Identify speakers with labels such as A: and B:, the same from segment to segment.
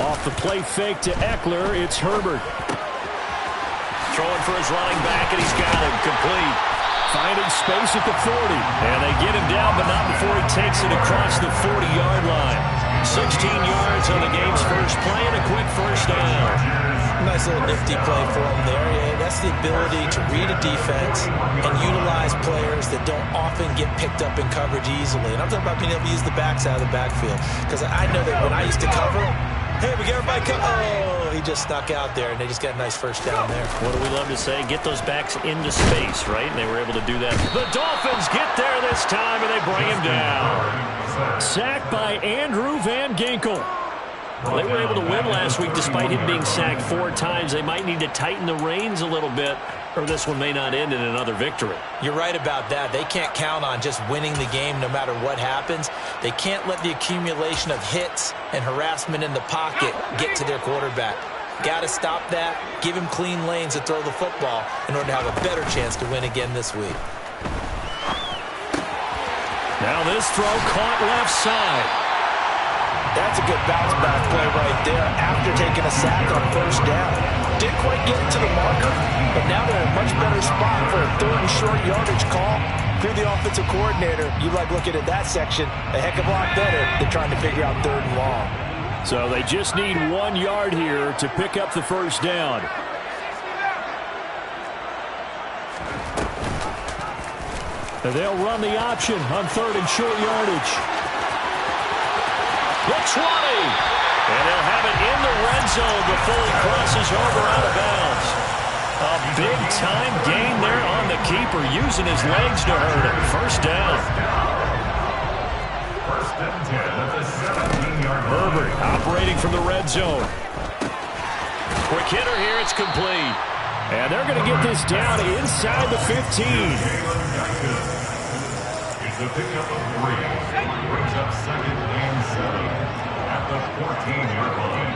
A: Off the play fake to Eckler, it's Herbert.
B: Throwing for his running back, and he's got him complete.
A: Finding space at the 40.
B: And they get him down, but not before he takes it across the 40-yard line. 16 yards on the game's first play and a quick first down.
C: Nice little nifty play for him there. Yeah, that's the ability to read a defense and utilize players that don't often get picked up in coverage easily. And I'm talking about being able to use the backs out of the backfield. Because I know that when I used to cover, hey, we get everybody come. Oh, he just snuck out there, and they just got a nice first down there.
B: What do we love to say? Get those backs into space, right? And they were able to do that. The Dolphins get there this time, and they bring him down.
A: Sacked by Andrew Van Ginkel.
B: They were able to win last week despite him being sacked 4 times. They might need to tighten the reins a little bit, or this one may not end in another victory.
C: You're right about that. They can't count on just winning the game no matter what happens. They can't let the accumulation of hits and harassment in the pocket get to their quarterback. Got to stop that, give him clean lanes to throw the football in order to have a better chance to win again this week.
A: Now this throw caught left side.
C: That's a good bounce back play right there after taking a sack on first down. Didn't quite get it to the marker, but now they're in a much better spot for a 3rd and short yardage call. Through the offensive coordinator, you like looking at that section a heck of a lot better than trying to figure out 3rd and long.
A: So they just need 1 yard here to pick up the first down. And they'll run the option on 3rd and short yardage.
B: The 20. And they'll have it in the red zone before he crosses over out of bounds. A big-time gain there on the keeper, using his legs to hurt him. First down.
D: First and 10 at the 17-yard line.
A: Herbert operating from the red zone.
B: Quick hitter here, it's complete.
A: And they're going to get this down inside the 15.
D: It's a pickup of 3. Brings up 2nd and 7 at the 14-yard line.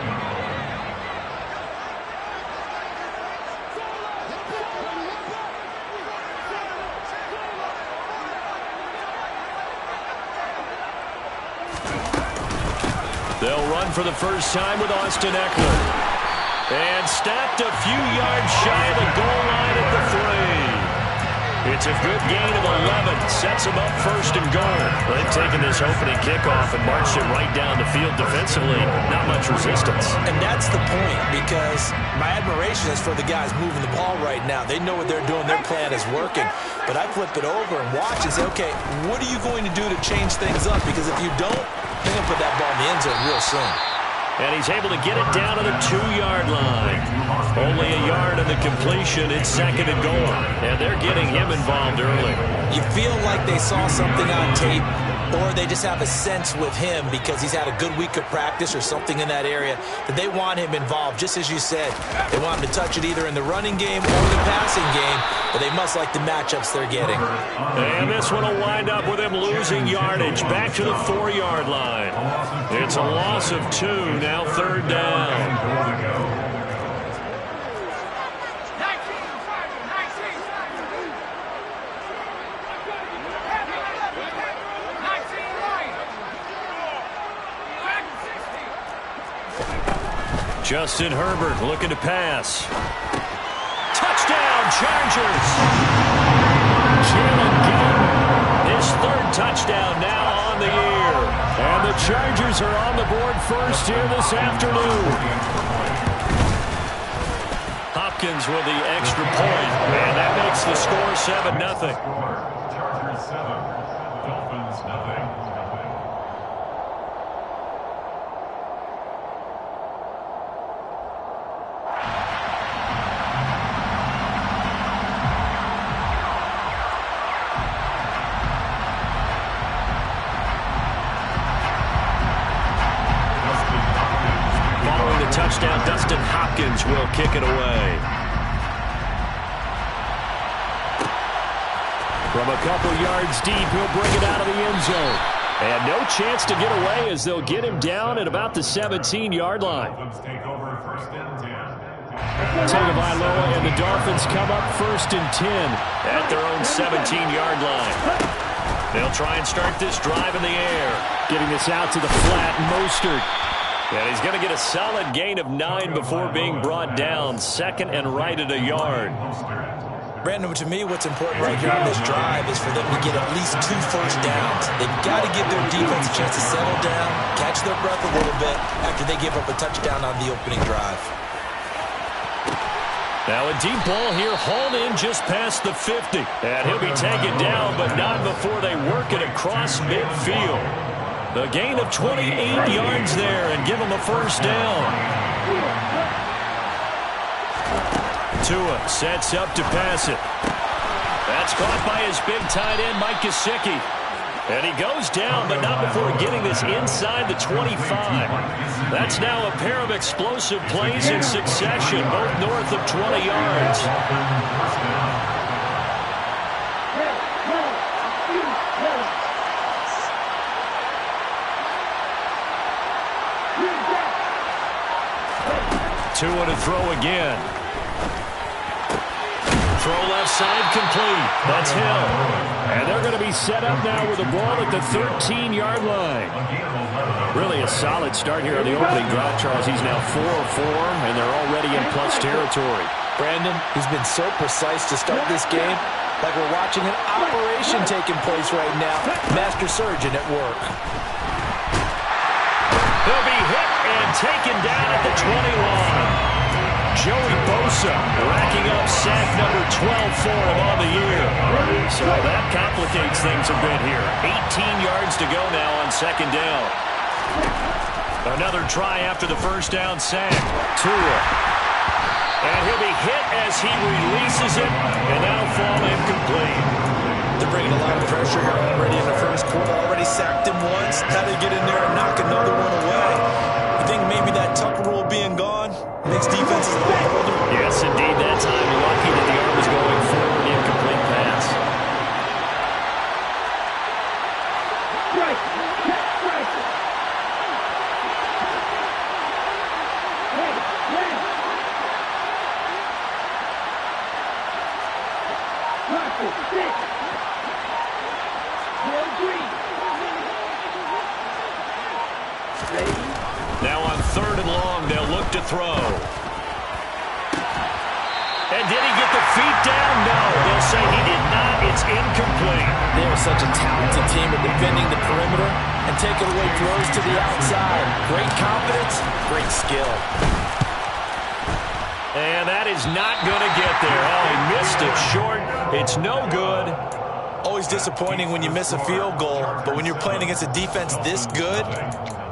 B: They'll run for the first time with Austin Eckler. And stopped a few yards shy of the goal line at the 3. It's a good gain of 11. Sets them up 1st and goal. They've taken this opening kickoff and marched it right down the field defensively. Not much resistance.
C: And that's the point, because my admiration is for the guys moving the ball right now. They know what they're doing. Their plan is working. But I flip it over and watch and say, okay, what are you going to do to change things up? Because if you don't, they're going to put that ball in the end zone real soon.
B: And he's able to get it down to the 2-yard line. Only a yard on the completion. It's 2nd and goal. And they're getting him involved early.
C: You feel like they saw something on tape, or they just have a sense with him because he's had a good week of practice or something in that area that they want him involved, just as you said. They want him to touch it either in the running game or the passing game, but they must like the matchups they're getting.
B: And this one will wind up with him losing yardage back to the 4-yard line. It's a loss of 2, now 3rd down. Justin Herbert looking to pass. Touchdown, Chargers!
A: Jalen Ginn,
B: His 3rd touchdown now on the year.
A: and the Chargers are on the board first here this afternoon.
B: Hopkins with the extra point, and that makes the score 7-0.
D: Chargers 7, Dolphins nothing.
B: Touchdown, Dustin Hopkins will kick it away.
A: From a couple yards deep, he'll bring it out of the end zone. And no chance to get away as they'll get him down at about the 17-yard line.
D: Dolphins take over 1st and 10.
A: Tagovailoa and the Dolphins come up 1st and 10.
B: At their own 17-yard line. They'll try and start this drive in the air.
A: Getting this out to the flat, Mostert. And he's going to get a solid gain of 9 before being brought down. Second and right at a yard.
C: Brandon, to me, what's important right here on this drive is for them to get at least 2 first downs. They've got to give their defense a chance to settle down, catch their breath a little bit after they give up a touchdown on the opening drive.
A: Now a deep ball here, hauled in just past the 50. And he'll be taken down, but not before they work it across midfield. The gain of 28 yards there and give him a first down. Tua sets up to pass it. That's caught by his big tight end, Mike Gesicki. And he goes down, but not before getting this inside the 25. That's now a pair of explosive plays in succession, both north of 20 yards. Tua to throw again. Throw left side complete. That's Hill. And they're going to be set up now with the ball at the 13-yard line. Really a solid start here on the opening drive, Charles. He's now 4 of 4, and they're already in plus territory.
C: Brandon, he's been so precise to start this game, like we're watching an operation taking place right now. Master surgeon at work.
A: He'll be hit and taken down at the 20 line. Joey Bosa racking up sack number 12 for him on the year. So that complicates things a bit here. 18 yards to go now on second down. Another try after the first down sack. Tua. And he'll be hit as he releases it, and that'll fall incomplete.
C: They're bringing a lot of pressure here already in the first quarter. Already sacked him once. Had to get in there and knock another one away. I think maybe that Tucker rule being gone makes defenses a lot older.
A: Yes, indeed. That time, lucky that the arm was going forward. Incomplete pass. Now on third and long, they'll look to throw. And did he get the feet down? No, they'll say he did not. It's incomplete.
C: They are such a talented team at defending the perimeter and taking away throws to the outside. Great confidence, great skill.
A: And that is not going to get there. Oh, he missed it short. It's no good.
C: Always disappointing when you miss a field goal, but when you're playing against a defense this good,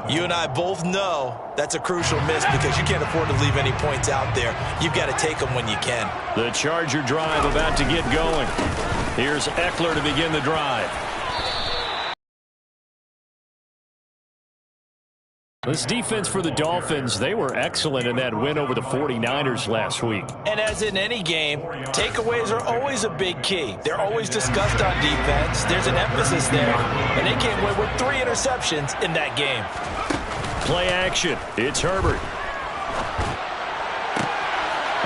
C: you and I both know that's a crucial miss because you can't afford to leave any points out there. You've got to take them when you can.
A: The Charger drive about to get going. Here's Eckler to begin the drive. This defense for the Dolphins, they were excellent in that win over the 49ers last week.
C: And as in any game, takeaways are always a big key. They're always discussed on defense. There's an emphasis there. And they came away with 3 interceptions in that game.
A: Play action. It's Herbert.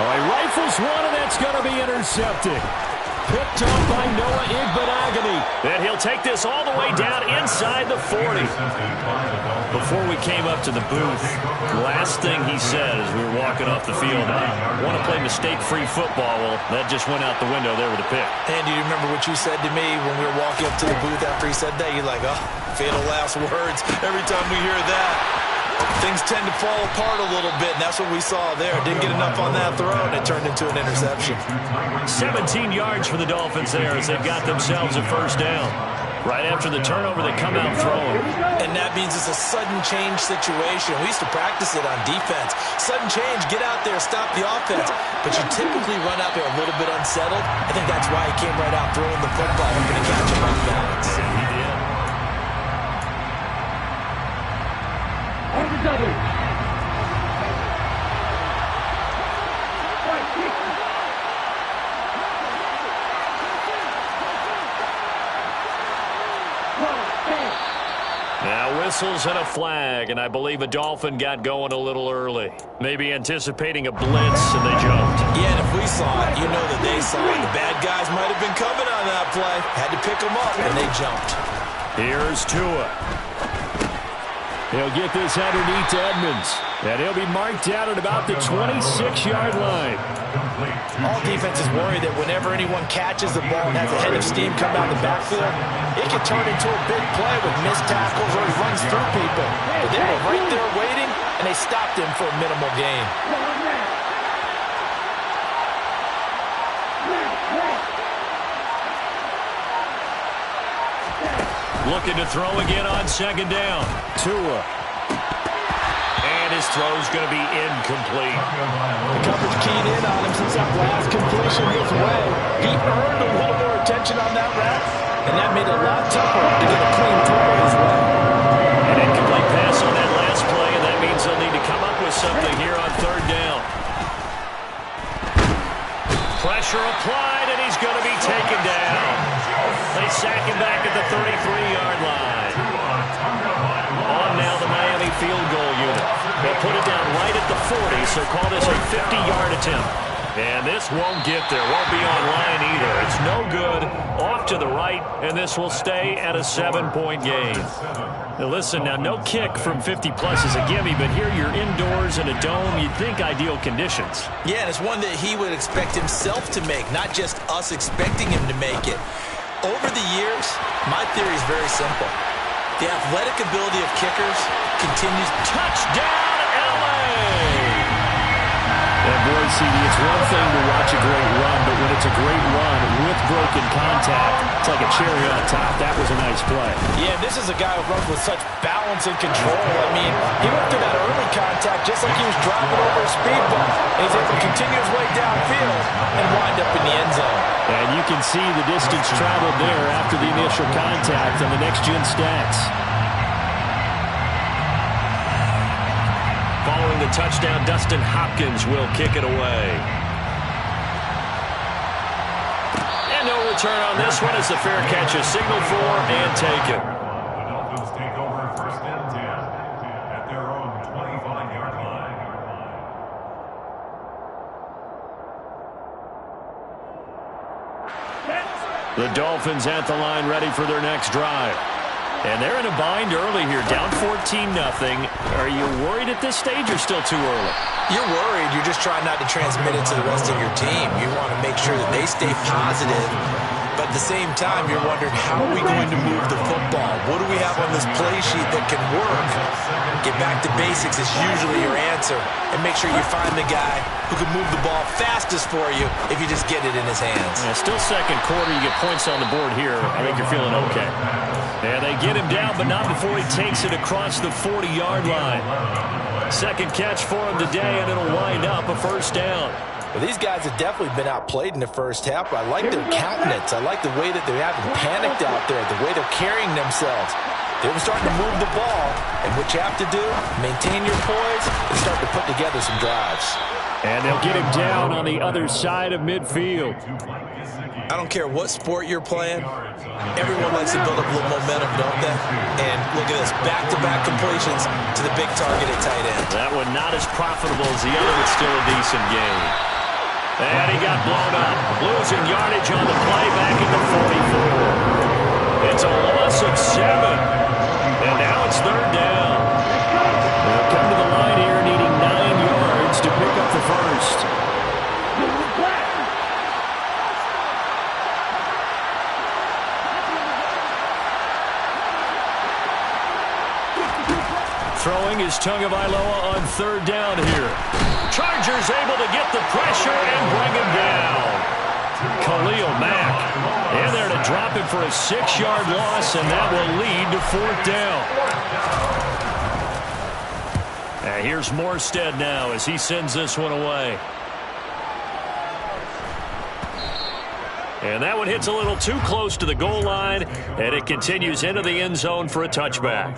A: Oh, he rifles one, and that's going to be intercepted. Picked up by Noah Igbenogany. And he'll take this all the way down inside the 40. Before we came up to the booth, last thing he said as we were walking off the field, I want to play mistake-free football. Well, that just went out the window there with a pick.
C: And do you remember what you said to me when we were walking up to the booth after he said that? You're like, oh, fatal last words. Every time we hear that, things tend to fall apart a little bit, and that's what we saw there. Didn't get enough on that throw, and it turned into an interception.
A: 17 yards for the Dolphins there as they've got themselves a first down. Right after the turnover, they come out throwing.
C: And that means it's a sudden change situation. We used to practice it on defense. Sudden change, get out there, stop the offense. But you typically run out there a little bit unsettled. I think that's why he came right out throwing the football, hoping to catch him off balance.
A: He did. Now whistles and a flag, and I believe a Dolphin got going a little early. Maybe anticipating a blitz, and they jumped.
C: Yeah, and if we saw it, you know that they saw it. The bad guys might have been coming on that play. Had to pick them up, and they jumped.
A: Here's Tua. He'll get this underneath to Edmonds. And he'll be marked down at about the 26-yard line.
C: All defenses worry that whenever anyone catches the ball and has a head of steam come out of the backfield, it can turn into a big play with missed tackles or he runs through people. But they were right there waiting, and they stopped him for a minimal gain.
A: Looking to throw again on second down. Tua. And his throw's going to be incomplete.
C: The coverage keyed in on him since that last completion his way. He earned a little more attention on that route, and that made it a lot tougher to get a clean throw his way.
A: An incomplete pass on that last play, and that means they'll need to come up with something here on third down. Pressure applied, and he's going to be taken down. They sack him back at the 33-yard line. On now the Miami field goal unit. They'll put it down right at the 40, so call this a 50-yard attempt. And this won't get there. Won't be on line either. It's no good. Off to the right, and this will stay at a 7-point game. Now listen, now no kick from 50-plus is a gimme, but here you're indoors in a dome. You'd think ideal conditions.
C: Yeah, and it's one that he would expect himself to make, not just us expecting him to make it. Over the years, my theory is very simple. The athletic ability of kickers continues.
A: Touchdown, L.A.! And boy, CD, it's one thing to watch a great run, but when it's a great run with broken contact, it's like a cherry on top. That was a nice play.
C: Yeah, this is a guy who runs with such balance and control. I mean, he went through that early contact just like he was driving over a speed bump. And he's able to continue his way downfield and wind up in the end zone.
A: And you can see the distance traveled there after the initial contact on the next-gen stats. Following the touchdown, Dustin Hopkins will kick it away. And no return on this one as the fair catch is signaled for and taken.
D: The Dolphins take over first and 10 at their own 25-yard line.
A: The Dolphins at the line ready for their next drive. And they're in a bind early here, down 14-0. Are you worried at this stage or still too early?
C: You're worried. You're just trying not to transmit it to the rest of your team. You want to make sure that they stay positive. But at the same time, you're wondering, how are we going to move the football? What do we have on this play sheet that can work? Get back to basics is usually your answer. And make sure you find the guy who can move the ball fastest for you if you just get it in his hands.
A: Yeah, still second quarter. You get points on the board here. I think you're feeling okay. And they get him down, but not before he takes it across the 40-yard line. Second catch for him today, and it'll wind up a first down.
C: Well, these guys have definitely been outplayed in the first half. I like their countenance. I like the way that they haven't panicked out there, the way they're carrying themselves. They were starting to move the ball, and what you have to do, maintain your poise and start to put together some drives.
A: And they'll get him down on the other side of midfield.
C: I don't care what sport you're playing. Everyone likes to build up a little momentum, don't they? And look at this, back-to-back completions to the big target at tight end.
A: That one not as profitable as the other, but still a decent game. And he got blown up. Losing yardage on the play back at the 44. It's a loss of 7. And now it's third down. They'll come to the line here needing 9 yards to pick up the first. Throwing is Tagovailoa on third down here. Chargers able to get the pressure and bring him down. Khalil Mack in there to drop him for a 6-yard loss, and that will lead to fourth down. And here's Morstead now as he sends this one away. And that one hits a little too close to the goal line, and it continues into the end zone for a touchback.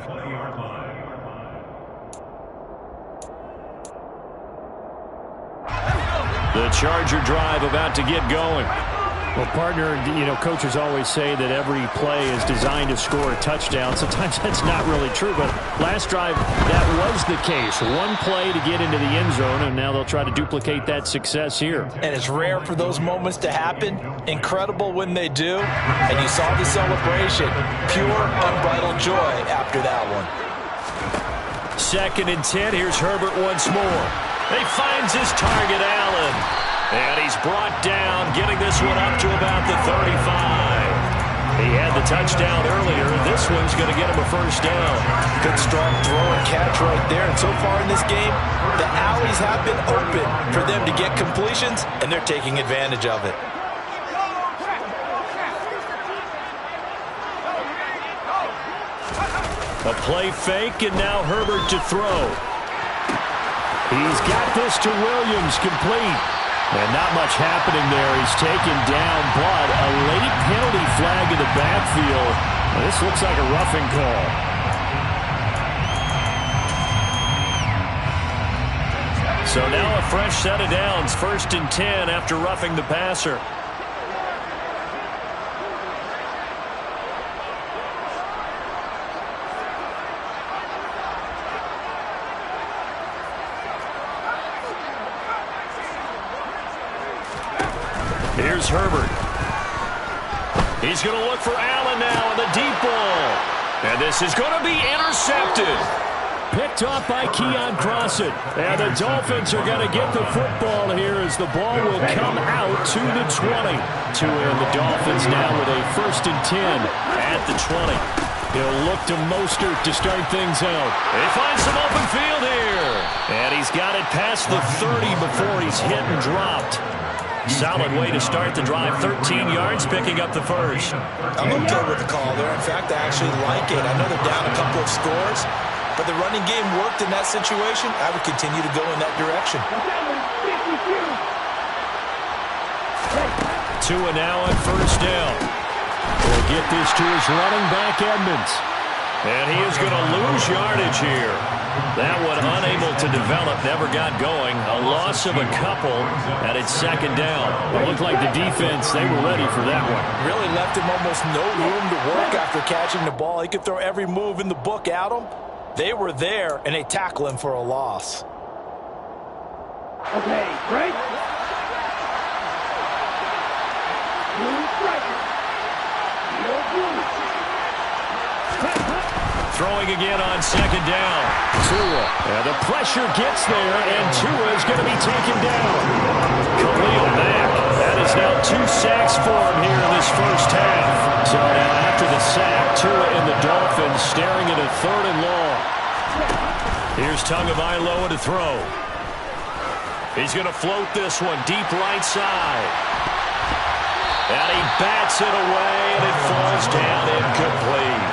A: The Charger drive about to get going. Well, partner, you know, coaches always say that every play is designed to score a touchdown. Sometimes that's not really true, but last drive, that was the case. One play to get into the end zone, and now they'll try to duplicate that success here.
C: And it's rare for those moments to happen. Incredible when they do. And you saw the celebration. Pure, unbridled joy after that one.
A: 2nd and 10. Here's Herbert once more. He finds his target, Allen. And he's brought down, getting this one up to about the 35. He had the touchdown earlier. This one's going to get him a first down.
C: Good strong throw and catch right there. And so far in this game, the alleys have been open for them to get completions, and they're taking advantage of it.
A: A play fake, and now Herbert to throw. He's got this to Williams, complete. And not much happening there. He's taken down, but a late penalty flag in the backfield. This looks like a roughing call. So now a fresh set of downs. 1st and 10 after roughing the passer. Here's Herbert. He's going to look for Allen now on the deep ball. And this is going to be intercepted. Picked off by Keon Crossett. And the Dolphins are going to get the football here as the ball will come out to the 20. And the Dolphins now with a 1st and 10 at the 20. He'll look to Mostert to start things out. He finds some open field here. And he's got it past the 30 before he's hit and dropped. Solid way to start the drive. 13 yards, picking up the first.
C: I'm okay with the call there. In fact, I actually like it. I know they're down a couple of scores, but the running game worked in that situation. I would continue to go in that direction.
A: Tua now on 1st down. We'll get this to his running back, Edmonds. And he is going to lose yardage here. That one unable to develop, never got going. A loss of a couple, and it's 2nd down. It looked like the defense, they were ready for that one.
C: Really left him almost no room to work after catching the ball. He could throw every move in the book at him. They were there, and they tackle him for a loss.
E: Okay, break.
A: Throwing again on 2nd down. Tua. And the pressure gets there, and Tua is going to be taken down. Khalil Mack. That is now 2 sacks for him here in this first half. So now after the sack, Tua and the Dolphins staring at a 3rd and long. Here's Tagovailoa to throw. He's going to float this one deep right side. And he bats it away, and it falls down incomplete.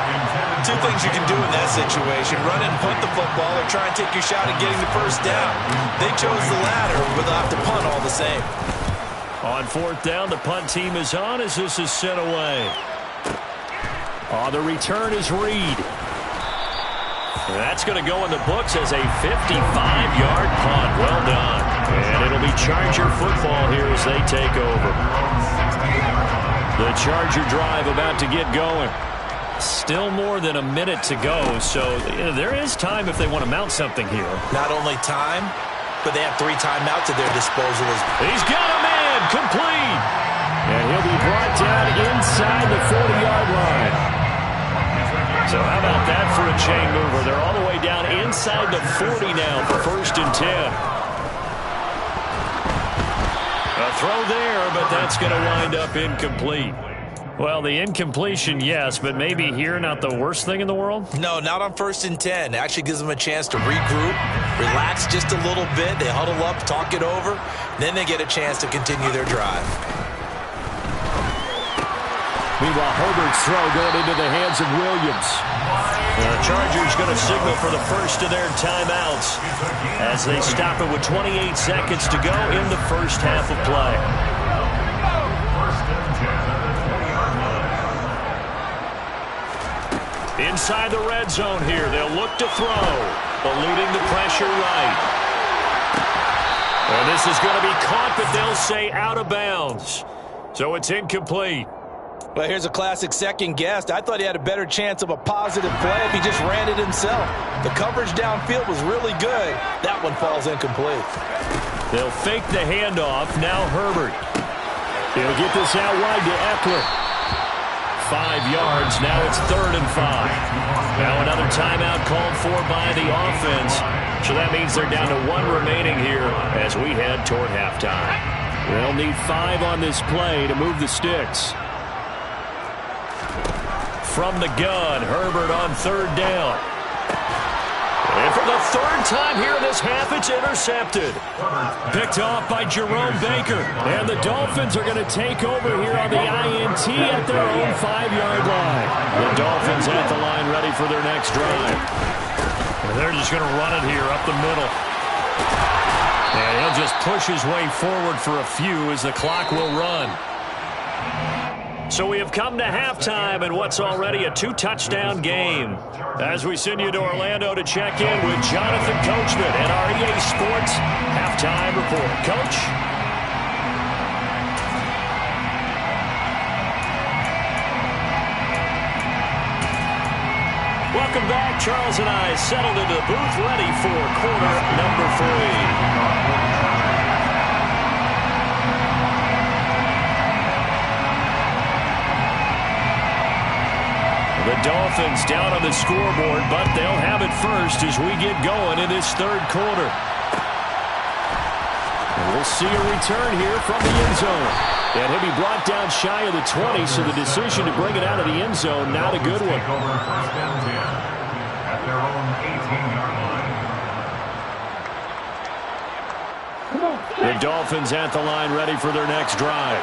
C: 2 things you can do in that situation: run and punt the football, or try and take your shot at getting the first down. They chose the latter, but they'll have to punt all the same.
A: On 4th down, the punt team is on as this is sent away. The return is Reed. That's going to go in the books as a 55-yard punt. Well done. And it'll be Charger football here as they take over. The Charger drive about to get going. Still more than a minute to go, so there is time if they want to mount something here.
C: Not only time, but they have 3 timeouts at their disposal.
A: He's got a man, complete. And he'll be brought down inside the 40-yard line. So how about that for a chain mover? They're all the way down inside the 40 now for 1st and 10. A throw there, but that's going to wind up incomplete. Well, the incompletion, yes, but maybe here not the worst thing in the world?
C: No, not on 1st and 10. It actually gives them a chance to regroup, relax just a little bit. They huddle up, talk it over. Then they get a chance to continue their drive.
A: Meanwhile, Herbert's throw going into the hands of Williams. The Chargers going to signal for the first of their timeouts as they stop it with 28 seconds to go in the first half of play. Inside the red zone here. They'll look to throw. Eluding the pressure right. And this is going to be caught, but they'll say out of bounds. So it's incomplete.
C: Well, here's a classic second guess. I thought he had a better chance of a positive play if he just ran it himself. The coverage downfield was really good. That one falls incomplete.
A: They'll fake the handoff. Now Herbert. He'll get this out wide to Eckler.
B: 5 yards. Now it's 3rd and 5. Now another timeout called for by the offense. So that means they're down to 1 remaining here as we head toward halftime. They'll need 5 on this play to move the sticks. From the gun, Herbert on 3rd down. And for the 3rd time here in this half, it's intercepted. Picked off by Jerome Baker. And the Dolphins are going to take over here on the INT at their own 5-yard line. The Dolphins at the line ready for their next drive.
A: And they're just going to run it here up the middle. And he'll just push his way forward for a few as the clock will run.
B: So we have come to halftime in what's already a 2-touchdown game. As we send you to Orlando to check in with Jonathan Coachman at our EA Sports Halftime Report. Coach? Welcome back. Charles and I settled into the booth ready for quarter number 3. The Dolphins down on the scoreboard, but they'll have it first as we get going in this 3rd quarter. And we'll see a return here from the end zone. And he'll be brought down shy of the 20, so the decision to bring it out of the end zone, not a good one.
D: At their own 18-yard line.
B: The Dolphins at the line ready for their next drive.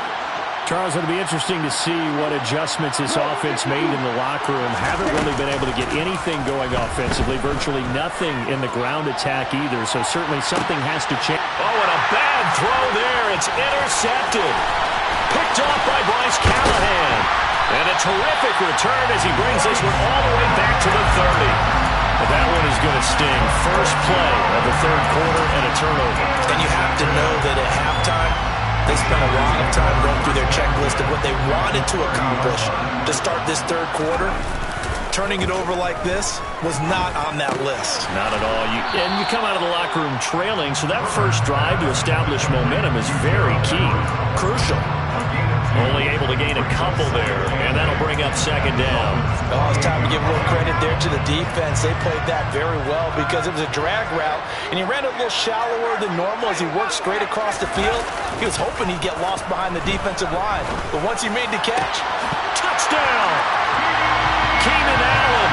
A: Charles, it'll be interesting to see what adjustments this offense made in the locker room. Haven't really been able to get anything going offensively. Virtually nothing in the ground attack either. So certainly something has to change.
B: Oh, and a bad throw there. It's intercepted. Picked off by Bryce Callahan. And a terrific return as he brings this one all the way back to the 30. But that one is going to sting. First play of the 3rd quarter and a turnover.
C: And you have to know that at halftime, they spent a lot of time going through their checklist of what they wanted to accomplish to start this 3rd quarter. Turning it over like this was not on that list.
B: Not at all. And you come out of the locker room trailing, so that first drive to establish momentum is very key.
C: Crucial.
B: Only able to gain a couple there, and that'll bring up 2nd down.
C: Oh, it's time to give a little credit there to the defense. They played that very well because it was a drag route, and he ran a little shallower than normal as he worked straight across the field. He was hoping he'd get lost behind the defensive line, but once he made the catch,
B: touchdown! Keenan Allen,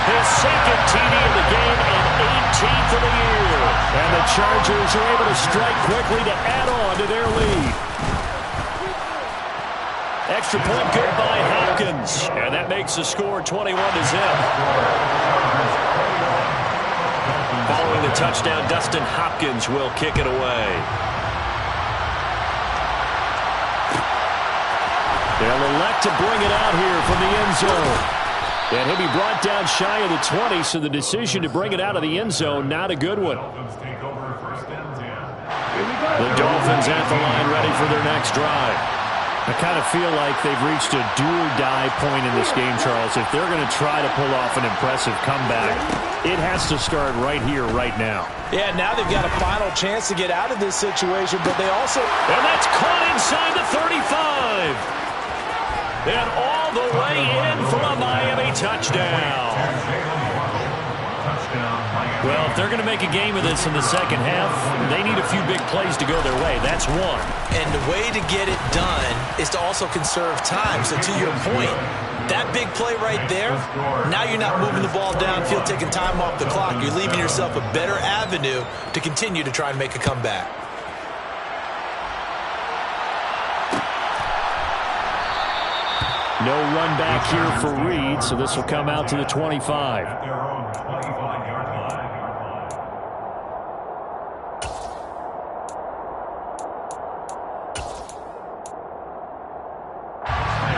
B: his 2nd TD of the game and 18th of the year.
A: And the Chargers are able to strike quickly to add on to their lead.
B: Extra point good by Hopkins. And that makes the score 21-0. Following the touchdown, Dustin Hopkins will kick it away.
A: They'll elect to bring it out here from the end zone. And he'll be brought down shy of the 20, so the decision to bring it out of the end zone, not a good one.
B: The Dolphins at the line ready for their next drive.
A: I kind of feel like they've reached a do-or-die point in this game, Charles. If they're going to try to pull off an impressive comeback, it has to start right here, right now.
C: yeah, now they've got a final chance to get out of this situation, but they also...
B: And that's caught inside the 35. And all the way in for a Miami touchdown.
A: Well, if they're going to make a game of this in the second half, they need a few big plays to go their way. That's one.
C: And the way to get it done is to also conserve time. So to your point, that big play right there, now you're not moving the ball downfield, taking time off the clock. You're leaving yourself a better avenue to continue to try and make a comeback.
A: No run back here for Reed, so this will come out to the 25.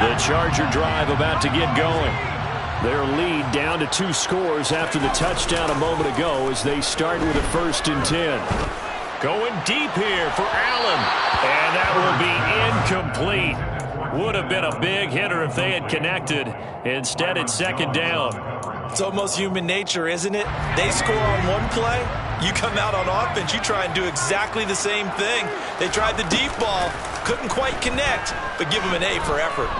B: The Charger drive about to get going. Their lead down to 2 scores after the touchdown a moment ago as they start with a 1st and 10. Going deep here for Allen. And that will be incomplete. Would have been a big hitter if they had connected. Instead, it's 2nd down.
C: It's almost human nature, isn't it? They score on one play. You come out on offense, you try and do exactly the same thing. They tried the deep ball, couldn't quite connect, but give them an A for effort.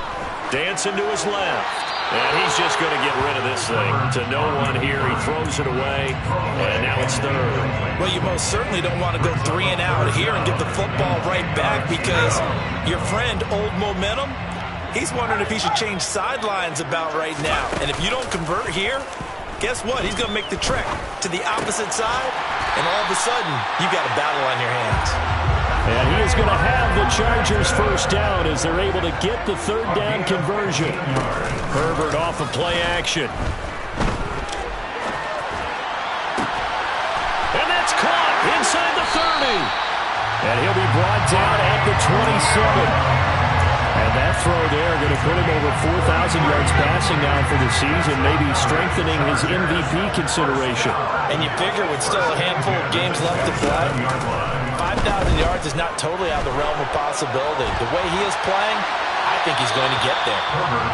A: Dancing to his left. And he's just going to get rid of this thing. To no one here. He throws it away. And now it's third.
C: Well, you most certainly don't want to go 3 and out here and get the football right back because your friend, Old Momentum, he's wondering if he should change sidelines about right now. And if you don't convert here, guess what? He's going to make the trek to the opposite side. And all of a sudden, you've got a battle on your hands.
A: And he is going to have the Chargers first down as they're able to get the third down conversion. Herbert off of play action. And that's caught inside the 30. And he'll be brought down at the 27. And that throw there going to put him over 4,000 yards passing now for the season, maybe strengthening his MVP consideration.
C: And you figure with still a handful of games left to play, 5,000 yards is not totally out of the realm of possibility. The way he is playing, I think he's going to get there.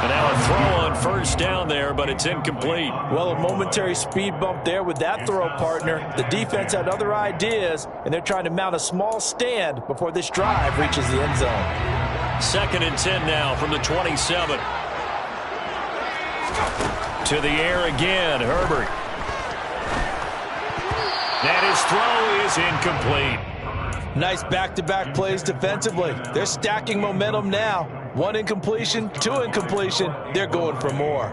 A: And now a throw on first down there, but it's incomplete.
C: Well, a momentary speed bump there with that throw, partner. The defense had other ideas, and they're trying to mount a small stand before this drive reaches the end zone.
A: 2nd and 10 now from the 27. To the air again, Herbert. And his throw is incomplete.
C: Nice back-to-back plays defensively. They're stacking momentum now. 1 incompletion, 2 incompletion. They're going for more.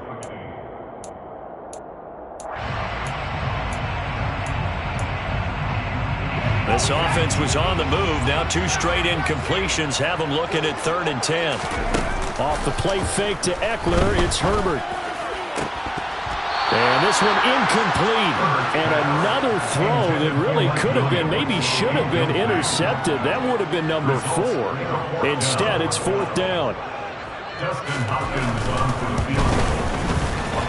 A: This offense was on the move. Now 2 straight incompletions have them looking at 3rd and 10. Off the play fake to Eckler, it's Herbert. And this one incomplete. And another throw that really could have been, maybe should have been intercepted. That would have been number 4. Instead, it's 4th down.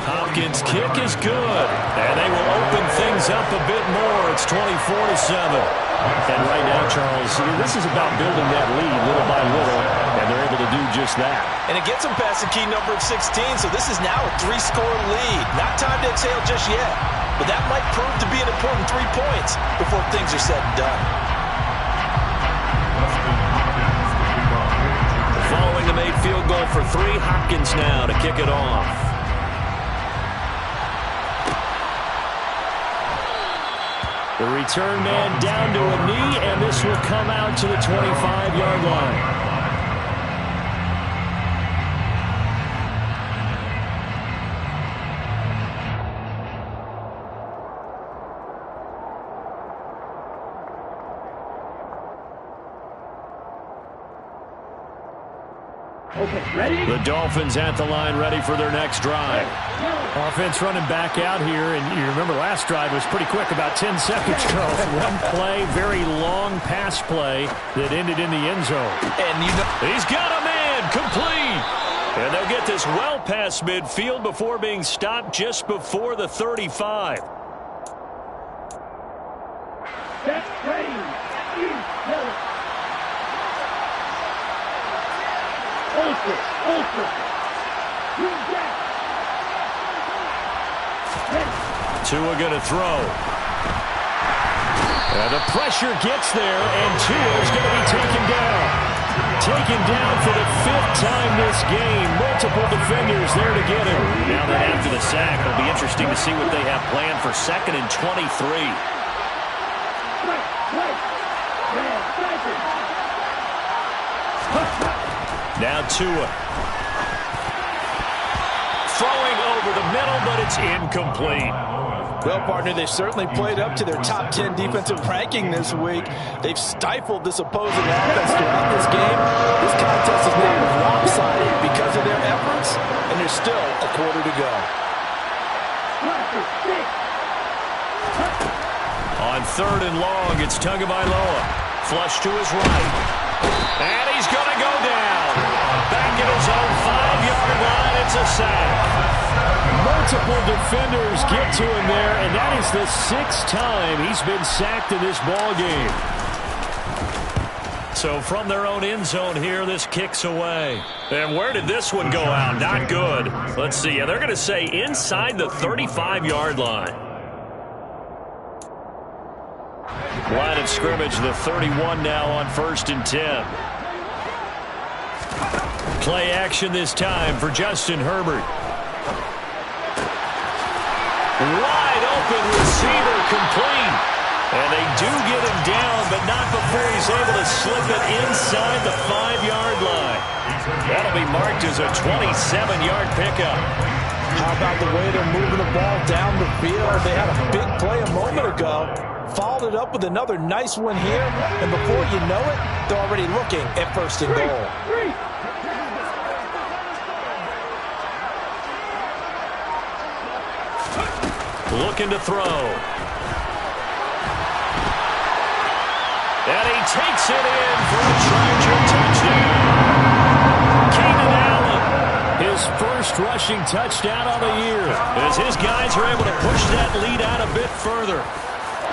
A: Hopkins' kick is good. And they will open things up a bit more. It's 24-7. And right now, Charles, this is about building that lead little by little, and they're able to do just that.
C: And it gets them past the key number of 16, so this is now a 3-score lead. Not time to exhale just yet, but that might prove to be an important 3 points before things are said and done.
A: Following the made field goal for 3, Hopkins now to kick it off. The return man down to a knee, and this will come out to the 25-yard line.
B: Okay, ready?
A: The Dolphins at the line, ready for their next drive. Offense running back out here, and you remember last drive was pretty quick, about 10 seconds, Charles. One play, very long pass play that ended in the end zone.
C: And you know,
A: he's got a man, complete. And they'll get this well past midfield before being stopped just before the 35.
B: Set, ready, ultra.
A: Tua going to throw. And the pressure gets there, and Tua is going to be taken down. Taken down for the 5th time this game. Multiple defenders there to get him. Now that after the sack, it'll be interesting to see what they have planned for 2nd and 23. Now Tua. Throwing over the middle, but it's incomplete.
C: Well, partner, they've certainly played up to their top 10 defensive ranking this week. They've stifled this opposing offense throughout this game. This contest is now lopsided because of their efforts, and there's still a quarter to go.
A: On 3rd and long, it's Tagovailoa. Flush to his right. And he's going to go down. Back at his own 5-yard line, it's a sack. Multiple defenders get to him there, and that is the 6th time he's been sacked in this ball game. So from their own end zone here, this kicks away. And where did this one go out? Not good. Let's see. Yeah, they're going to say inside the 35-yard line. Line of scrimmage, the 31 now on 1st and 10. Play action this time for Justin Herbert. Wide open receiver complete. And they do get him down, but not before he's able to slip it inside the 5-yard line. That'll be marked as a 27-yard pickup.
C: How about the way they're moving the ball down the field? They had a big play a moment ago. Followed it up with another nice one here. And before you know it, they're already looking at 1st and goal.
A: Looking to throw. And he takes it in for a Charger touchdown. Keenan Allen, his first rushing touchdown of the year, as his guys are able to push that lead out a bit further.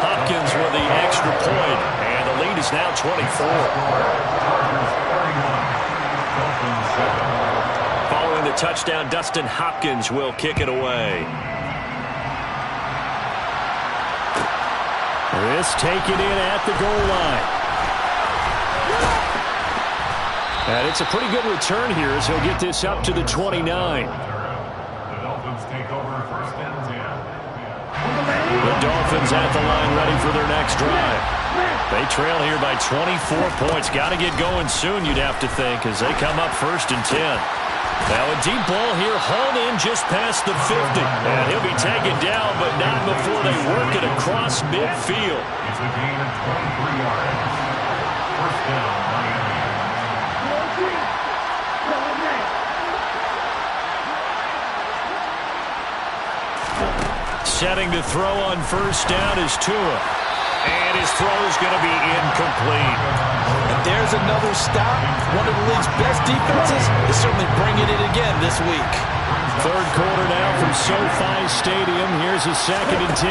A: Hopkins with the extra point, and the lead is now 24. Following the touchdown, Dustin Hopkins will kick it away. This taken in at the goal line. And it's a pretty good return here as he'll get this up to the 29.
D: The Dolphins take over 1st and 10.
A: The Dolphins at the line ready for their next drive. They trail here by 24 points. Got to get going soon, you'd have to think, as they come up 1st and 10. Now a deep ball here, hauled in just past the 50. And he'll be taken down, but not before they work it across midfield.
D: It's a gain of 23 yards. 1st down, Miami.
A: Setting to throw on 1st down is Tua. And his throw is going to be incomplete.
C: And there's another stop. One of the league's best defenses is certainly bringing it again this week.
A: 3rd quarter now from SoFi Stadium. Here's a 2nd and 10.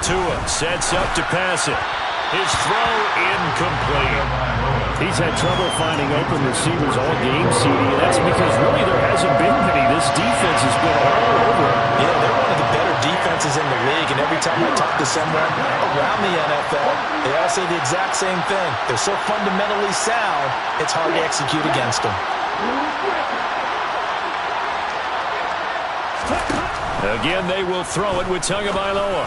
A: Tua sets up to pass it. His throw incomplete. He's had trouble finding open receivers all game, CD, and that's because really there hasn't been many. This defense has been all over it.
C: Yeah, they're one of the better defenses in the league, and every time I talk to someone around the NFL, they all say the exact same thing. They're so fundamentally sound, it's hard to execute against them.
A: Again, they will throw it with Tagovailoa.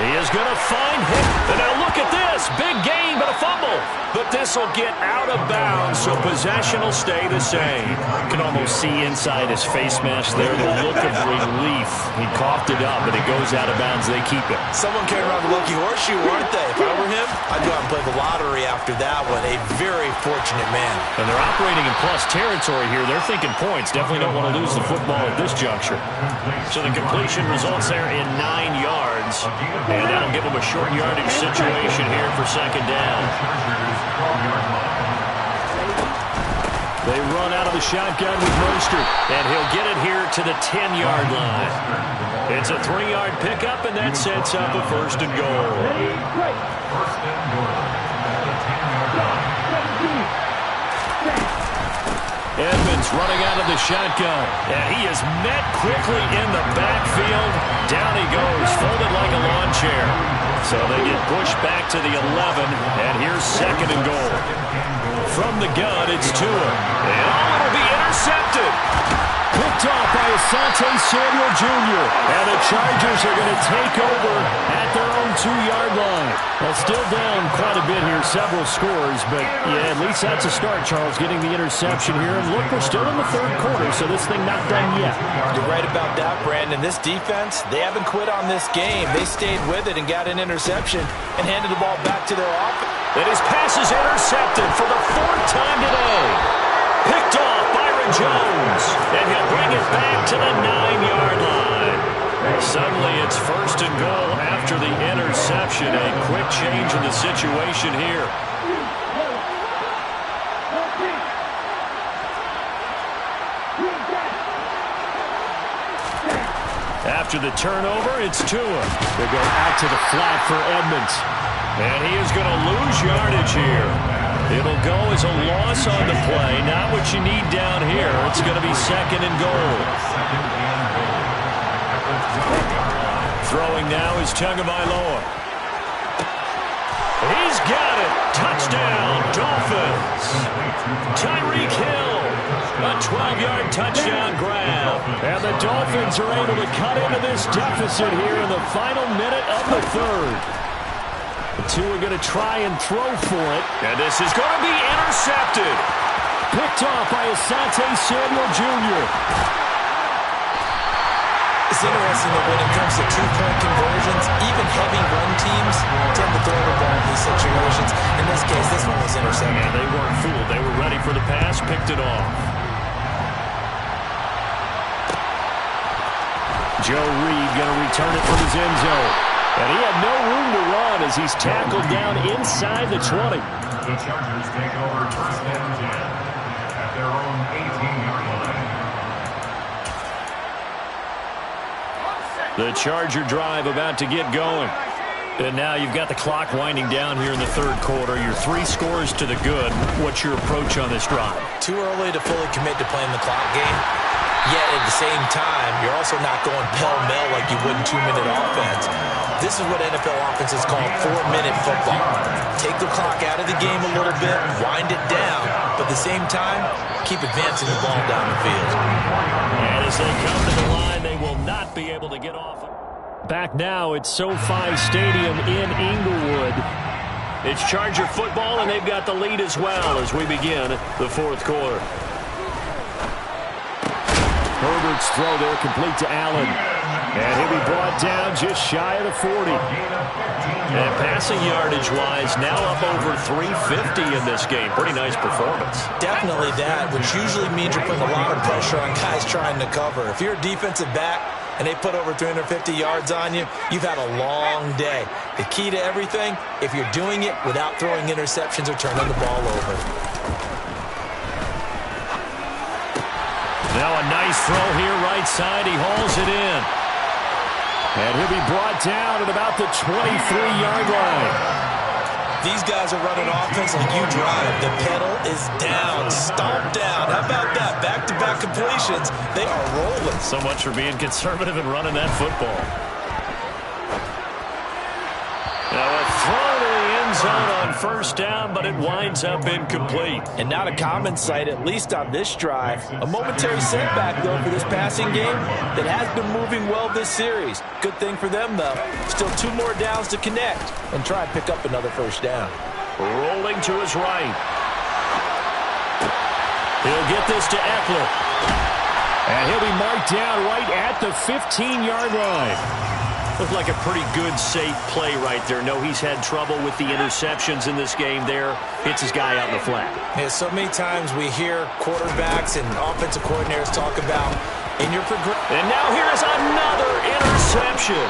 A: He is going to find him. And now look at this. Big gain, but a fumble. But this will get out of bounds, so possession will stay the same. You can almost see inside his face mask there the look of relief. He coughed it up, but it goes out of bounds. They keep it.
C: Someone carried around the lucky horseshoe, weren't they? If I were him, I'd go out and play the lottery after that one. A very fortunate man.
A: And they're operating in plus territory here. They're thinking points. Definitely don't want to lose the football at this juncture. So the completion results there in 9 yards. And that'll give them a short yardage situation here for 2nd down. They run out of the shotgun with Mostert, and he'll get it here to the 10-yard line. It's a 3-yard pickup, and that sets up a 1st and goal.
D: 1st and goal at the 10-yard line.
A: Edmonds running out of the shotgun. And he is met quickly in the backfield. Down he goes, folded like a lawn chair. So they get pushed back to the 11, and here's 2nd and goal. From the gun, it's Tua. And it'll be intercepted. Picked off by Asante Samuel Jr. And the Chargers are going to take over at their own 2-yard line. Well, still down quite a bit here, several scores, but yeah, at least that's a start, Charles, getting the interception here. And look, we're still in the 3rd quarter, so this thing not done yet.
C: You're right about that, Brandon. This defense, they haven't quit on this game. They stayed with it and got an interception and handed the ball back to their offense.
A: And his pass is intercepted for the 4th time today. Picked off Byron Jones, and he'll bring it back to the 9-yard line. Suddenly it's 1st and goal after the interception. A quick change in the situation here. After the turnover, it's Tua. They go out to the flat for Edmonds. And he is going to lose yardage here. It'll go as a loss on the play. Not what you need down here. It's going to be 2nd and goal. Throwing now is Tagovailoa. He's got it. Touchdown, Dolphins. Tyreek Hill, a 12-yard touchdown grab. And the Dolphins are able to cut into this deficit here in the final minute of the third. The two are going to try and throw for it. And this is going to be intercepted. Picked off by Asante Samuel Jr.
C: It's interesting that when it comes to two-point conversions, even heavy run teams tend to throw the ball in these situations. In this case, this one was intercepted.
A: Yeah, they weren't fooled. They were ready for the pass, picked it off. Joe Reed going to return it from his end zone. And he had no room to run as he's tackled down inside the 20.
D: The Chargers take over first and 10 at their own 18-yard line.
A: The Charger drive about to get going. And now you've got the clock winding down here in the third quarter. Your 3 scores to the good. What's your approach on this drive?
C: Too early to fully commit to playing the clock game. Yet at the same time, you're also not going pell-mell like you would in 2-minute offense. This is what NFL offenses call 4-minute football. Take the clock out of the game a little bit, wind it down, but at the same time, keep advancing the ball down the field.
A: And as they come to the line, they will not be able to get off. Back now at SoFi Stadium in Inglewood. It's Charger football, and they've got the lead as well as we begin the fourth quarter. Herbert's throw there complete to Allen. And he'll be brought down just shy of the 40. And passing yardage-wise, now up over 350 in this game. Pretty nice performance.
C: Definitely that, which usually means you're putting a lot of pressure on guys trying to cover. If you're a defensive back and they put over 350 yards on you, you've had a long day. The key to everything, if you're doing it without throwing interceptions or turning the ball over.
A: Now a nice throw here right side. He hauls it in. And he'll be brought down at about the 23-yard line.
C: These guys are running offense like you drive. The pedal is down, stomped down. How about that? Back-to-back completions. They are rolling.
A: So much for being conservative and running that football. Now a throw to the end zone on first down, but it winds up incomplete.
C: And not a common sight, at least on this drive. A momentary setback, though, for this passing game that has been moving well this series. Good thing for them, though. Still 2 more downs to connect and try and pick up another first down.
A: Rolling to his right. He'll get this to Eckler. And he'll be marked down right at the 15-yard line. Looked like a pretty good, safe play right there. No, he's had trouble with the interceptions in this game there. Hits his guy out in the flat.
C: Yeah, so many times we hear quarterbacks and offensive coordinators talk about in your progression.
A: And now here's another interception.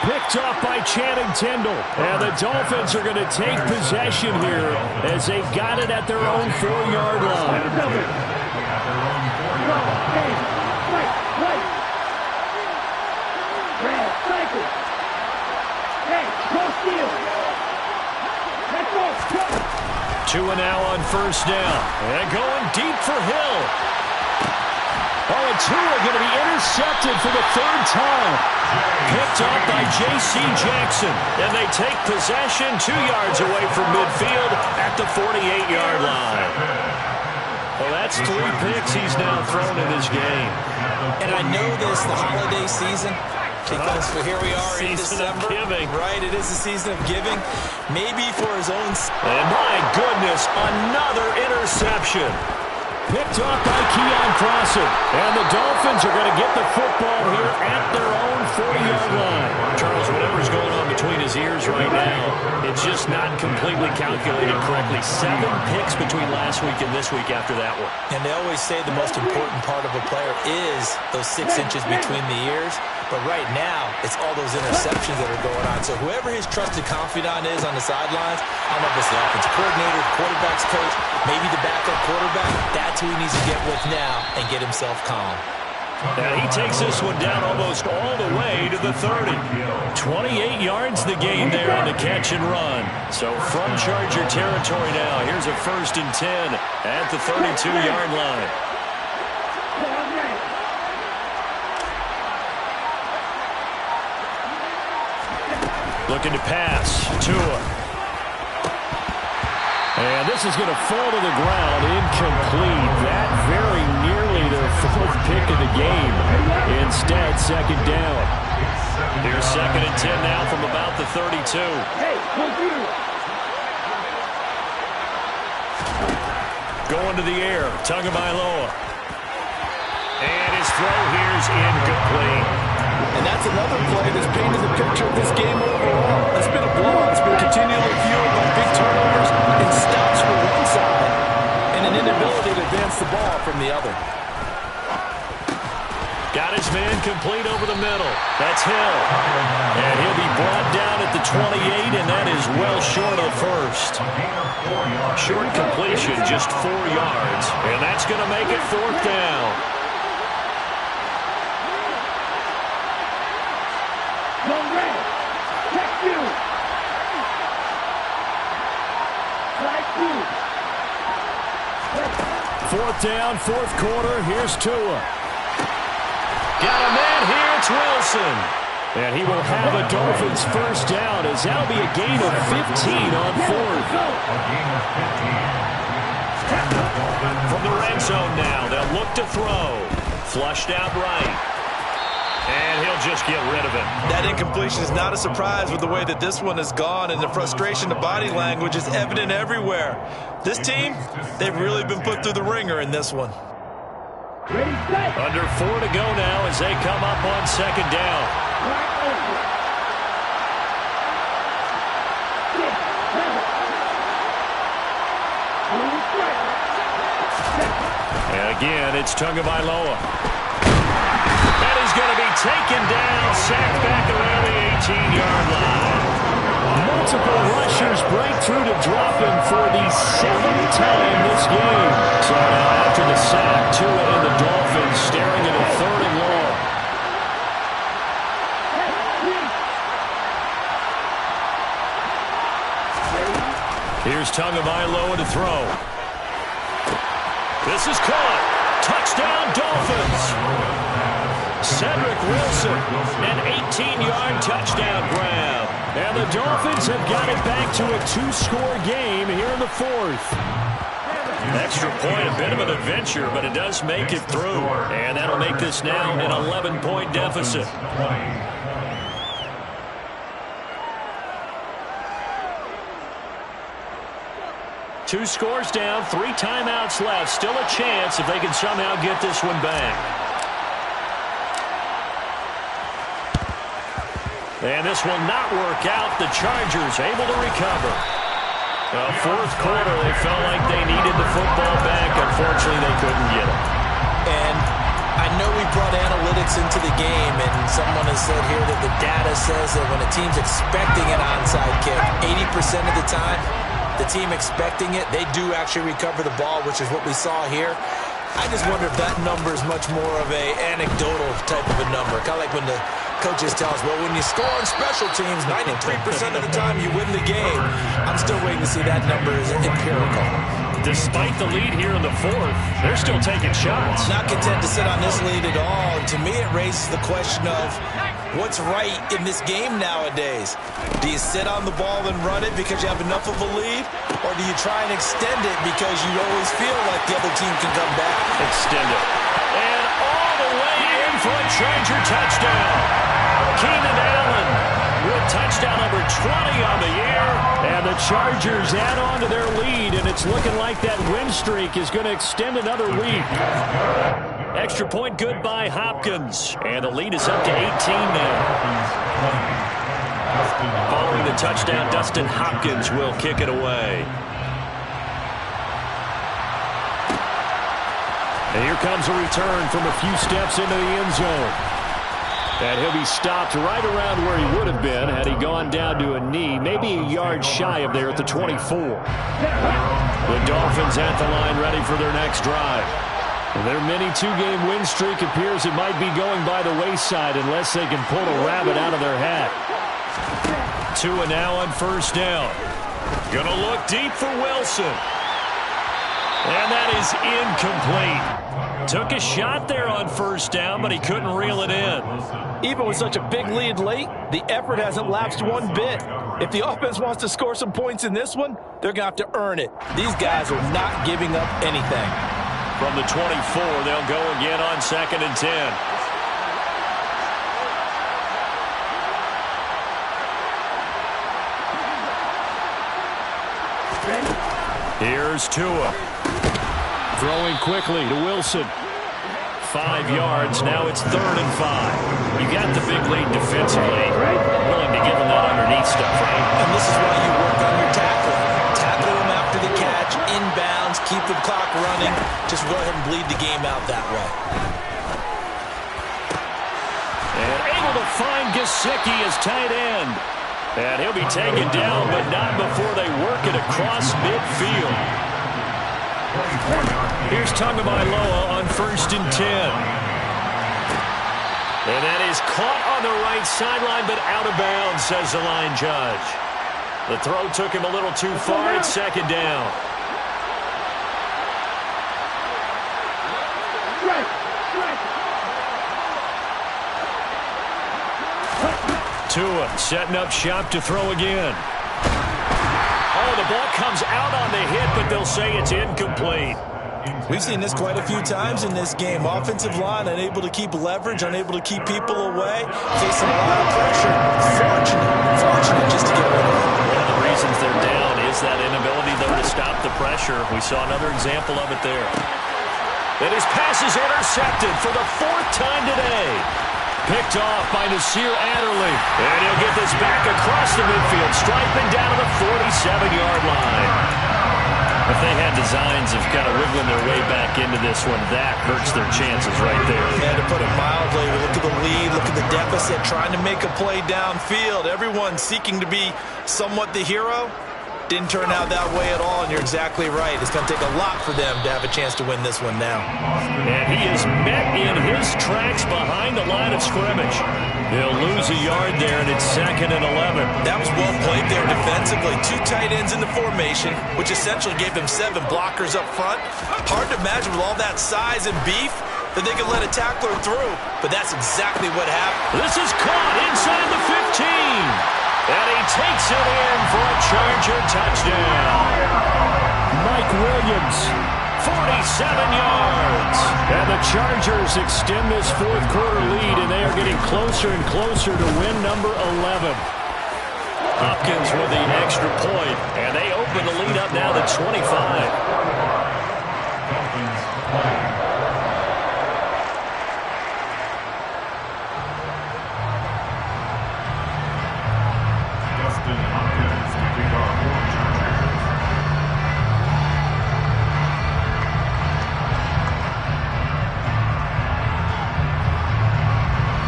A: Picked off by Channing Tindall. And the Dolphins are going to take possession here as they've got it at their own 4-yard line. Tua now on first down. And going deep for Hill. Oh, and Tua going to be intercepted for the 3rd time. Picked off by J.C. Jackson. And they take possession 2 yards away from midfield at the 48-yard line. Well, that's 3 picks he's now thrown in this game.
C: And I know this, the holiday season, because here we are in December. Right, it is the season of giving. Maybe for his own.
A: And my goodness, another interception. Picked off by Keon Crossen. And the Dolphins are going to get the football here at their own 40-yard line. Charles, whatever's going on between his ears right now, it's just not completely calculated correctly. 7 picks between last week and this week after that one.
C: And they always say the most important part of a player is those 6 inches between the ears. But right now, it's all those interceptions that are going on. So whoever his trusted confidant is on the sidelines, I don't know if it's the offensive coordinator, the quarterback's coach, maybe the backup quarterback, that's who he needs to get with now and get himself calm.
A: And he takes this one down almost all the way to the 30. 28 yards the gain there on the catch and run. So from Charger territory now, here's a 1st and 10 at the 32-yard line. Looking to pass. Tua. And this is going to fall to the ground, incomplete. That very nearly their fourth pick of the game. Instead, second down.
B: Here's 2nd and 10 now from about the 32. Going to the air, Tagovailoa. And his throw here is incomplete.
C: And that's another play that's painted the picture of this game overall. It's been a blowout. It's been continually fueled by big turnovers and stops from one side and an inability to advance the ball from the other.
B: Got his man complete over the middle. That's Hill. And he'll be brought down at the 28, and that is well short of first. Short completion, just 4 yards. And that's going to make it 4th down.
A: Fourth down, 4th quarter. Here's Tua. Got a man here. It's Wilson. And he will have a Dolphins first down as that'll be a gain of 15 on 4th.
B: From the red zone now, they'll look to throw. Flushed out right. And he'll just get rid of it.
C: That incompletion is not a surprise with the way that this one has gone, and the frustration of body language is evident everywhere. This team, they've really been put through the ringer in this one.
B: Under 4 to go now as they come up on 2nd down.
A: And again, it's Tagovailoa. Going to be taken down, sacked back around the 18-yard line. Multiple rushers break through to drop him for the 7th time this game. So now after the sack, Tua and the Dolphins staring at a 3rd and long. Here's Tagovailoa to throw. This is caught. Touchdown, Dolphins. Cedric Wilson, an 18-yard touchdown grab. And the Dolphins have got it back to a 2-score game here in the 4th.
B: Extra point, a bit of an adventure, but it does make it through. And that'll make this now an 11-point deficit. 2 scores down, 3 timeouts left. Still a chance if they can somehow get this one back. And this will not work out. The Chargers able to recover. 4th quarter, they felt like they needed the football back. Unfortunately, they couldn't get it.
C: And I know we brought analytics into the game, and someone has said here that the data says that when a team's expecting an onside kick, 80% of the time, the team expecting it, they do actually recover the ball, which is what we saw here. I just wonder if that number is much more of a anecdotal type of a number. Kind of like when the coaches tell us, well, when you score on special teams, 93% of the time you win the game. I'm still waiting to see that number is empirical.
B: Despite the lead here in the 4th, they're still taking shots.
C: Not content to sit on this lead at all. And to me, it raises the question of what's right in this game nowadays. Do you sit on the ball and run it because you have enough of a lead? Or do you try and extend it because you always feel like the other team can come back?
B: Extend it. And all the way in for a Charger touchdown. Keenan Allen with touchdown number 20 on the year.
A: And the Chargers add on to their lead, and it's looking like that win streak is going to extend another week.
B: Extra point good by Hopkins. And the lead is up to 18 now. Following the touchdown, Dustin Hopkins will kick it away.
A: And here comes a return from a few steps into the end zone. And he'll be stopped right around where he would have been had he gone down to a knee, maybe a yard shy of there at the 24. The Dolphins at the line ready for their next drive. Their mini 2-game win streak appears it might be going by the wayside unless they can pull a rabbit out of their hat.
B: Tua now on 1st down. Gonna look deep for Wilson. And that is incomplete.
A: Took a shot there on first down, but he couldn't reel it in.
C: Even with such a big lead late, the effort hasn't lapsed one bit. If the offense wants to score some points in this one, they're going to have to earn it. These guys are not giving up anything.
A: From the 24, they'll go again on 2nd and 10. Here's Tua. Throwing quickly to Wilson. 5 yards. Now it's 3rd and 5. You got the big lead defensively. Willing to give them that underneath stuff, right?
C: And this is why you work on your tackling. Tackle them after the catch, inbounds, keep the clock running. Just go ahead and bleed the game out that way.
A: And able to find Gesicki as tight end. And he'll be taken down, but not before they work it across midfield. Here's Tagovailoa on 1st and 10. And that is caught on the right sideline, but out of bounds, says the line judge. The throw took him a little too far. It's 2nd down. Tua setting up shop to throw again. Oh, the ball comes out on the hit, but they'll say it's incomplete.
C: We've seen this quite a few times in this game. Offensive line unable to keep leverage, unable to keep people away, facing a lot of pressure. Fortunate just to get rid of it.
A: One of the reasons they're down is that inability, though, to stop the pressure. We saw another example of it there. And his pass is intercepted for the 4th time today. Picked off by Nasir Adderley. And he'll get this back across the midfield, striping down to the 47-yard line. If they had designs of kind of wiggling their way back into this one, that hurts their chances right there.
C: Yeah, to put it mildly, look at the lead, look at the deficit, trying to make a play downfield. Everyone seeking to be somewhat the hero. Didn't turn out that way at all, and you're exactly right. It's going to take a lot for them to have a chance to win this one now.
A: And he is met in his tracks behind the line of scrimmage. They'll lose a yard there, and it's 2nd and 11.
C: That was well played there defensively. 2 tight ends in the formation, which essentially gave them 7 blockers up front. Hard to imagine with all that size and beef that they could let a tackler through, but that's exactly what happened.
A: This is caught inside the 15. And he takes it in for a Charger touchdown. Mike Williams, 47 yards. And the Chargers extend this 4th quarter lead, and they are getting closer and closer to win number 11. Hopkins with the extra point, and they open the lead up now to 25.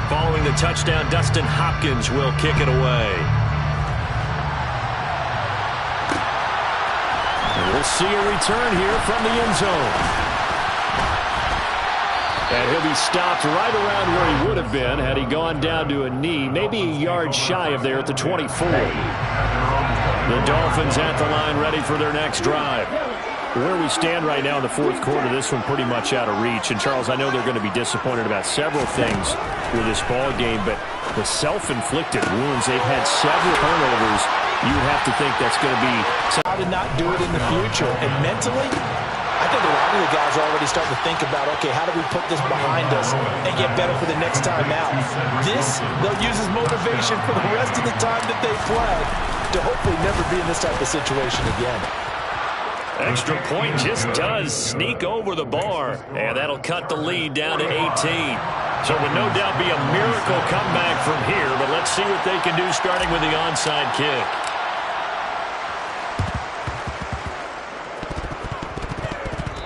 A: Following the touchdown, Dustin Hopkins will kick it away. And we'll see a return here from the end zone. And he'll be stopped right around where he would have been had he gone down to a knee, maybe a yard shy of there at the 24. The Dolphins at the line ready for their next drive. Where we stand right now in the 4th quarter, this one pretty much out of reach. And, Charles, I know they're going to be disappointed about several things with this ball game, but the self-inflicted wounds, they've had several turnovers. You have to think that's going to be...
C: How to not do it in the future. And mentally, I think a lot of the guys are already starting to think about, okay, how do we put this behind us and get better for the next time out? This, they'll use as motivation for the rest of the time that they play to hopefully never be in this type of situation again.
A: Extra point just does sneak over the bar, and that'll cut the lead down to 18. So it would no doubt be a miracle comeback from here, but let's see what they can do starting with the onside kick.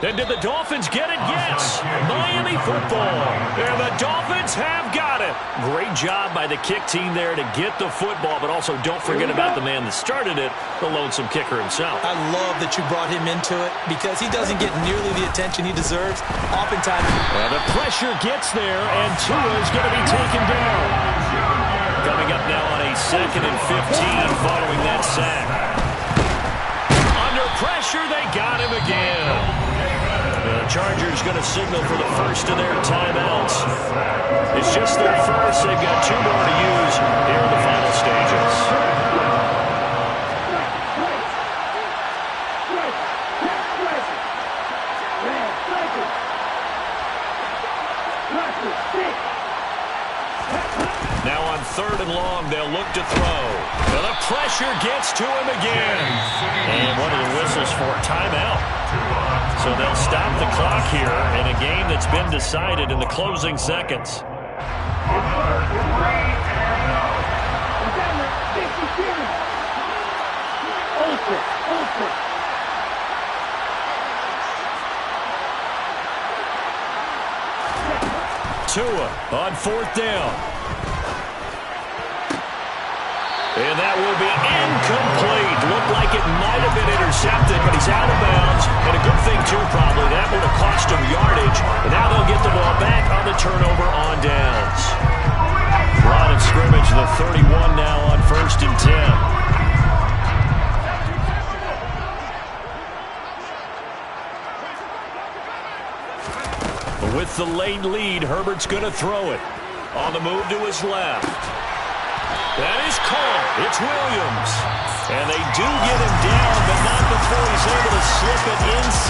A: And did the Dolphins get it? Yes! Miami football. And the Dolphins have got it. Great job by the kick team there to get the football, but also don't forget about the man that started it, the lonesome kicker himself.
C: I love that you brought him into it because he doesn't get nearly the attention he deserves. Oftentimes,
A: the pressure gets there, and Tua is going to be taken down. Coming up now on a 2nd and 15 following that sack. Under pressure, they got him again. The Chargers going to signal for the first of their timeouts. It's just their first. They've got 2 more to use here in the final stages. Now on 3rd and long, they'll look to throw. Well, the pressure gets to him again. And one of the whistles for a timeout. So they'll stop the clock here in a game that's been decided in the closing seconds. Tua on 4th down. And that will be incomplete. Looked like it might have been intercepted, but he's out of bounds. And a good thing, too, probably. That would have cost him yardage. And now they'll get the ball back on the turnover on downs. Line of scrimmage, the 31 now on 1st and 10. But with the late lead, Herbert's going to throw it. On the move to his left. That is caught. It's Williams. And they do get him down, but not before he's able to slip it inside.